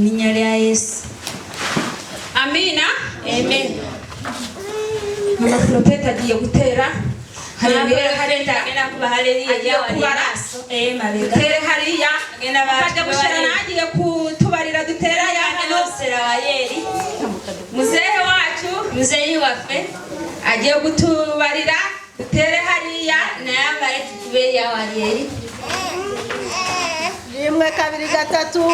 Izina rya Yesu. Amina. Amen. Mama Prophet agiye gutera haleluya Harenda gena kuba haleluya yawe yaraso. Mabega. dutere hariya Gena baje gushira nagiye kutubarira dutera ya hano Sera wa Yeri. muzehe wacu Muzeyi wafe. agiye gutubarira dutere hariya Na yambaye tukube ya wa Yeri. Rimwe kabiri gatatu.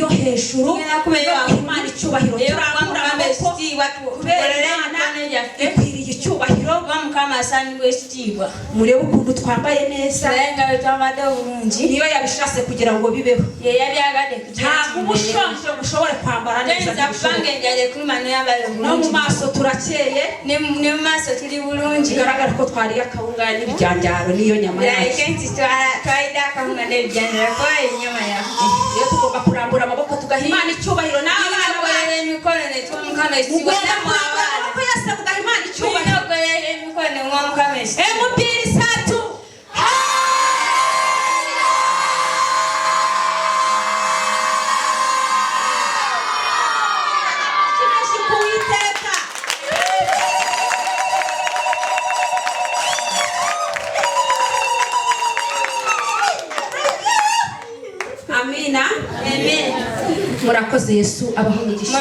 hejuru Imana icyubahiro turambura amaboko ikwiriye icyubahiro murebe ukuntu twambaye neza niyo yabishatse kugira ngo bibeho ntabwo ubushonje bushobore kwambara neza no mu maso turakeye bigaragara ko twariye akawunga n'ibijyanjaro n'iyo nyama yacu iyo tugomba kurambura amaboko tugaha Imana icyubahiro n'abana bawe imikorere tw'umukama mugomba kurambura amaboko yose tugaha Imana icyubahiro emubiri satu kimeshi kuwiteka amina Amen. murakoze Yesu abaho imigisha